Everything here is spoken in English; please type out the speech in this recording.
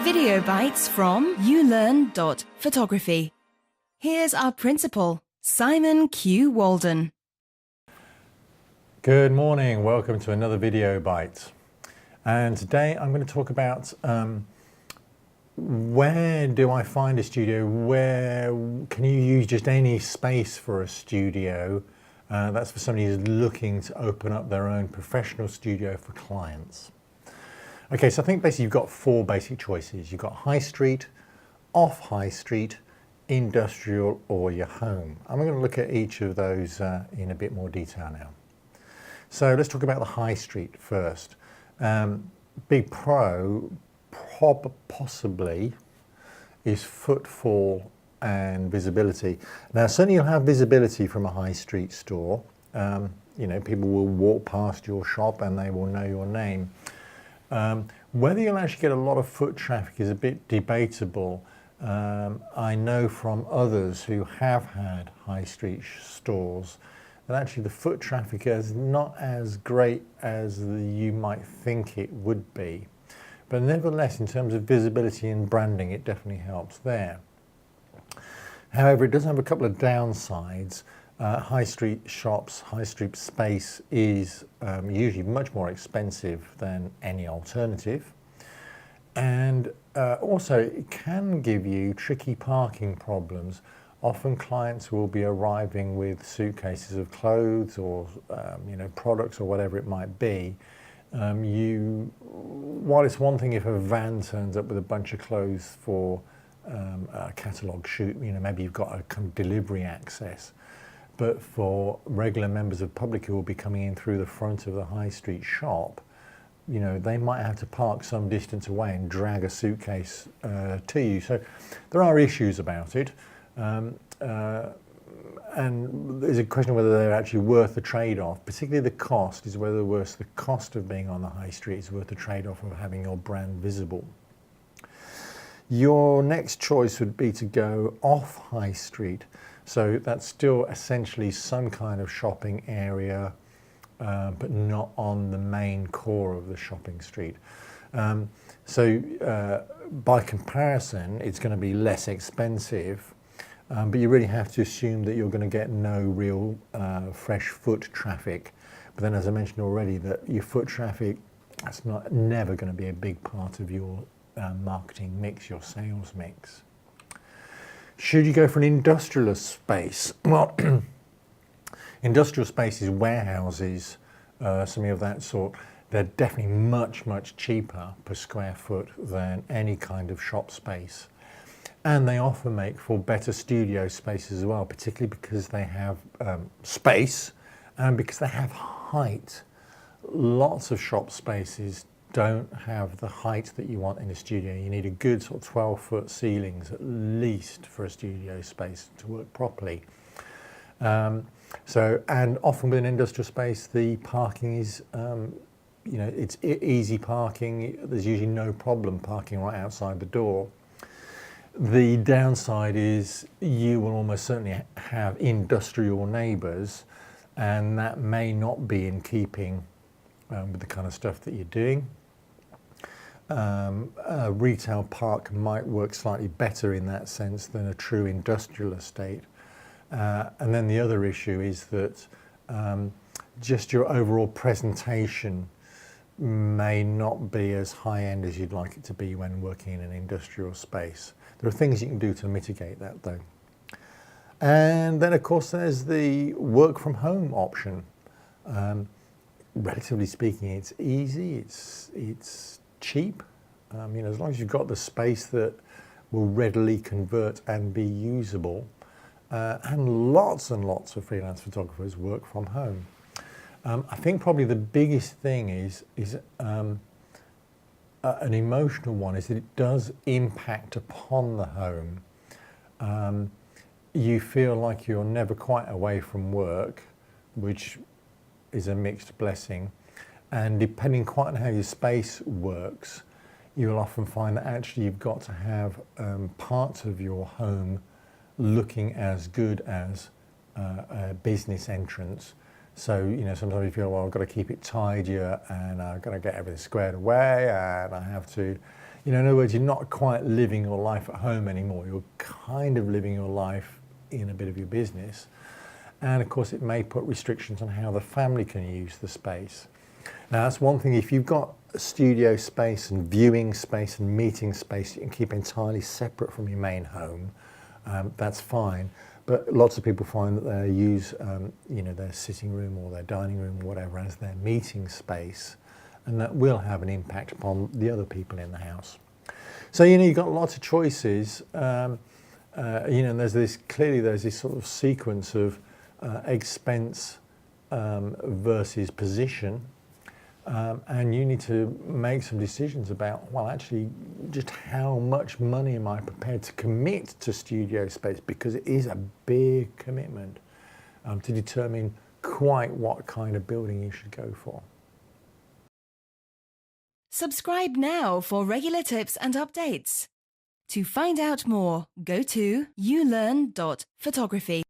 Video bites from ulearn.photography. Here's our principal, Simon Q. Walden. Good morning, welcome to another video bite. And today I'm going to talk about where do I find a studio, where can you use just any space for a studio. That's for somebody who's looking to open up their own professional studio for clients. Okay, so I think basically you've got four basic choices. You've got high street, off high street, industrial, or your home. I'm going to look at each of those in a bit more detail now. So let's talk about the high street first. Big pro possibly is footfall and visibility. Now certainly you'll have visibility from a high street store. You know, people will walk past your shop and they will know your name. Whether you'll actually get a lot of foot traffic is a bit debatable. I know from others who have had high street stores that actually the foot traffic is not as great as you might think it would be. But nevertheless, in terms of visibility and branding, it definitely helps there. However, it does have a couple of downsides. High street shops, high street space is usually much more expensive than any alternative. And also it can give you tricky parking problems. Often clients will be arriving with suitcases of clothes or you know, products or whatever it might be. While it's one thing if a van turns up with a bunch of clothes for a catalogue shoot, you know, maybe you've got a kind of delivery access. But for regular members of the public who will be coming in through the front of the high street shop, you know, they might have to park some distance away and drag a suitcase to you. So there are issues about it. And there's a question of whether they're actually worth the trade-off. Particularly the cost is whether the cost of being on the high street is worth the trade-off of having your brand visible. Your next choice would be to go off high street. So that's still essentially some kind of shopping area, but not on the main core of the shopping street. By comparison, it's going to be less expensive, but you really have to assume that you're going to get no real fresh foot traffic. But then, as I mentioned already, that your foot traffic, that's never going to be a big part of your marketing mix, your sales mix. Should you go for an industrialist space? Well, industrial spaces, warehouses, something of that sort, they're definitely much, much cheaper per square foot than any kind of shop space. And they often make for better studio spaces as well, particularly because they have space and because they have height. Lots of shop spaces don't have the height that you want in a studio. You need a good sort of 12-foot ceilings at least for a studio space to work properly. And often with an industrial space, the parking is, you know, it's easy parking. There's usually no problem parking right outside the door. The downside is you will almost certainly have industrial neighbours, and that may not be in keeping with the kind of stuff that you're doing. A retail park might work slightly better in that sense than a true industrial estate. And then the other issue is that just your overall presentation may not be as high-end as you'd like it to be when working in an industrial space. There are things you can do to mitigate that though. And then of course there's the work from home option. Relatively speaking, it's easy, it's cheap. You know, as long as you've got the space that will readily convert and be usable. And lots of freelance photographers work from home. I think probably the biggest thing is an emotional one, is that it does impact upon the home. You feel like you're never quite away from work, which is a mixed blessing. And depending quite on how your space works, you'll often find that actually you've got to have parts of your home looking as good as a business entrance. So, you know, sometimes you feel, well, I've got to keep it tidier and I've got to get everything squared away and I have to, You know, in other words, you're not quite living your life at home anymore. You're kind of living your life in a bit of your business. And of course, it may put restrictions on how the family can use the space. Now, that's one thing. If you've got a studio space and viewing space and meeting space you can keep entirely separate from your main home, that's fine. But lots of people find that they use, you know, their sitting room or their dining room or whatever as their meeting space, and that will have an impact upon the other people in the house. So, you know, you've got lots of choices. You know, and there's this sort of sequence of expense versus position. And you need to make some decisions about, well, actually, just how much money am I prepared to commit to studio space, because it is a big commitment to determine quite what kind of building you should go for. Subscribe now for regular tips and updates. To find out more, go to ulearn.photography.